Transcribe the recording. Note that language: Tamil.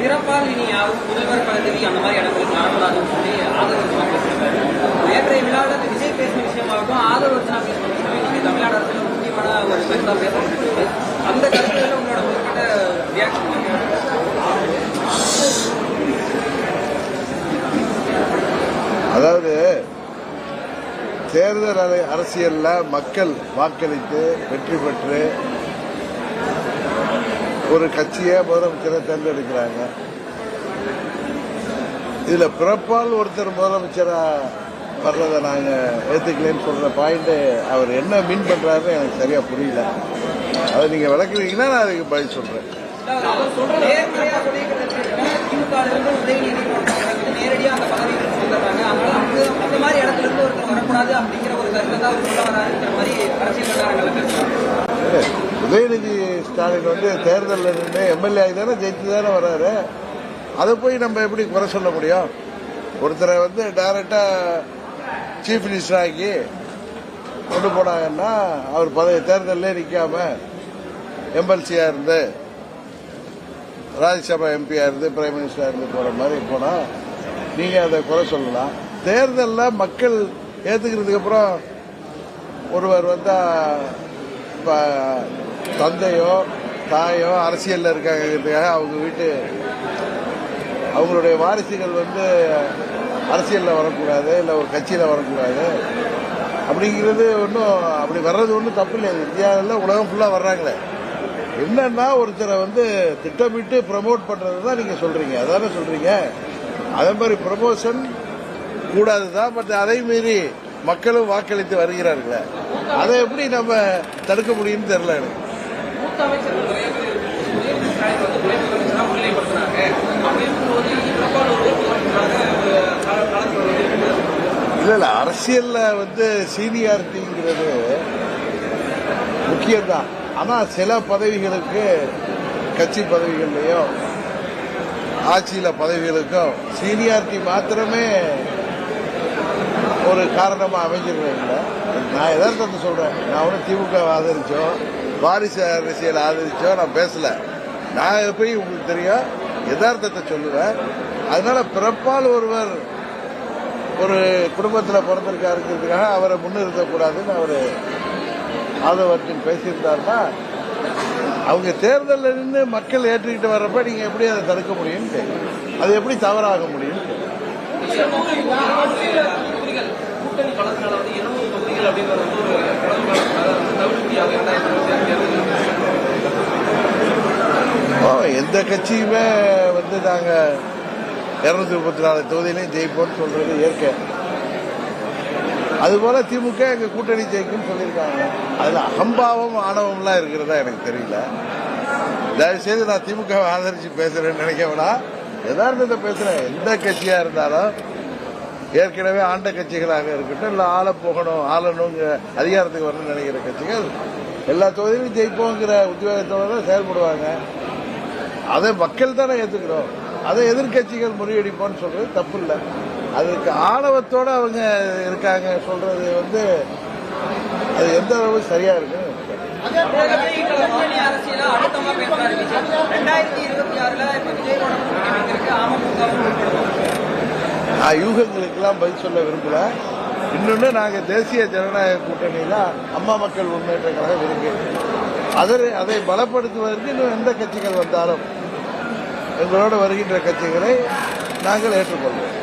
பிறப்பால் இனி யாரும் முதல்வர் பதவி அந்த மாதிரி இடங்களுக்கு வரக்கூடாதுன்னு சொல்லி ஆதரவு பேசியிருக்காரு. நேற்றைய விழாவில் விஜய் பேசின விஷயமாகட்டும் ஆதரவு பேசின விஷயம் தமிழ்நாடு அரசு முக்கியமான ஒரு கருத்தா பேசப்பட்டிருக்கு. அந்த கருத்துல உங்களோட முதற்கட்ட ரியாக்ஷன்? அதாவது தேர்தல் அரசியல்ல மக்கள் வாக்களித்து வெற்றி பெற்று ஒரு கட்சியை முதலமைச்சரை தேர்ந்தெடுக்கிறாங்க. இதுல பிறப்பால் ஒருத்தர் முதலமைச்சரா வர்றதை நாங்க ஏத்துக்கலன்னு சொல்ற பாயிண்ட் அவர் என்ன மீன் பண்றாருன்னு எனக்கு சரியா புரியல. அதை நீங்க விளக்குறீங்கன்னா நான் அதுக்கு பதில் சொல்றேன். நேரடியாக அந்த பதவிகள் சொல்றாங்க. அந்த மாதிரி இடத்துல இருந்து ஒருத்தர் வரக்கூடாது அப்படிங்கிற ஒரு கருத்தை தான் சொல்ல வராருங்கிற மாதிரி அரசியல் வட்டாரங்கள் பேசுறாங்க. உதயநிதி ஸ்டாலின் வந்து தேர்தலில் நின்று எம்எல்ஏ ஆகி தானே ஜெயித்து தானே வர்றாரு. அதை போய் நம்ம எப்படி குறை சொல்ல முடியும்? ஒருத்தரை வந்து டைரக்டா சீஃப் மினிஸ்டர் ஆகி கொண்டு போனாங்கன்னா அவர் தேர்தலே நிற்காம எம்எல்சியா இருந்து ராஜ்யசபா எம்பியா இருந்து பிரைம் மினிஸ்டரா இருந்து போற மாதிரி போனா நீங்க அதை குறை சொல்லலாம். தேர்தலில் மக்கள் ஏத்துக்கிறதுக்கு அப்புறம் ஒருவர் வந்தா தந்தையோ தாயோ அரசியல்ல இருக்காங்கிறதுக்காக அவங்க வீட்டு அவங்களுடைய வாரிசுகள் வந்து அரசியல்ல வரக்கூடாது, இல்ல ஒரு கட்சியில வரக்கூடாது அப்படிங்கிறது ஒன்றும் அப்படி வர்றது ஒன்றும் தப்பு இல்லை. இந்தியாவில் உலகம் ஃபுல்லா வர்றாங்களே. என்னன்னா ஒருத்தரை வந்து திட்டமிட்டு ப்ரமோட் பண்றது தான் நீங்க சொல்றீங்க, அதானே சொல்றீங்க. அதே மாதிரி ப்ரமோஷன் கூடாதுதான். பட் அதை மீறி மக்களும் வாக்களித்து வருகிறார்களே, அதை எப்படி நம்ம தடுக்க முடியும்னு தெரியல எனக்கு. இல்ல அரசியல்ல வந்து சீனியாரிட்டிங்கிறது முக்கியம்தான். ஆனா சில பதவிகளுக்கு கட்சி பதவிகள்லயோ ஆட்சியில பதவிகளுக்கும் சீனியாரிட்டி மாத்திரமே ஒரு காரணமா அமைஞ்சிருக்கல. நான் எதார்த்தத்தை சொல்றேன். நான் ஒன்னும் திமுக ஆதரிச்சோ வாரிசு அரசியல் ஆதரிச்சோ நான் பேசல. நான் போய் உங்களுக்கு தெரியும் யதார்த்தத்தை சொல்லுவேன். அதனால பிறப்பால் ஒருவர் ஒரு குடும்பத்தில் பிறந்திருக்காருங்கிறதுக்காக அவரை முன்னிறுத்தக்கூடாதுன்னு அவரு ஆதவர்த்தின் பேசியிருந்தாருன்னா அவங்க தேர்தலில் நின்று மக்கள் ஏற்றுக்கிட்டு வர்றப்ப நீங்க எப்படி அதை தடுக்க முடியும்னு தெரியும். அது எப்படி தவறாக முடியும்? எந்த கட்சியுமே வந்து நாங்க 234 தொகுதியிலையும் ஜெயிப்போம்னு சொல்றது இயற்கை. அதுபோல திமுக எங்க கூட்டணி ஜெயிக்கும் சொல்லியிருக்காங்க. அதுல அகம்பாவம் ஆணவம்லாம் இருக்கிறதா எனக்கு தெரியல. தயவு செய்து நான் திமுக ஆதரிச்சு பேசுறேன்னு நினைக்கவேனா, யதார்த்தத்தை பேசுறேன். எந்த கட்சியா இருந்தாலும் ஏற்கனவே ஆண்ட கட்சிகளாக இருக்கட்டும், இல்ல ஆள போகணும் ஆளணுங்கிற அதிகாரத்துக்கு வரணும்னு நினைக்கிற கட்சிகள் எல்லா தொகுதியிலும் ஜெயிப்போங்கிற உத்வேகத்தோட தான் செயல்படுவாங்க. அதை மக்கள் தானே ஏத்துக்கிறோம். அதை எதிர்கட்சிகள் முறியடிப்போன்னு சொல்றது தப்பு இல்லை. அதுக்கு ஆணவத்தோட அவங்க இருக்காங்க சொல்றது வந்து அது எந்த அளவு சரியா இருக்கு? யூகங்களுக்கெல்லாம் பதில் சொல்ல விரும்பல. இன்னொன்னு நாங்க தேசிய ஜனநாயக கூட்டணியில அம்மா மக்கள் முன்னேற்ற கழகம் இருக்கு. அதை பலப்படுத்துவதற்கு இன்னும் எந்த கட்சிகள் வந்தாலும் எங்களோட வருகின்ற கட்சிகளை நாங்கள் ஏற்றுக்கொள்வோம்.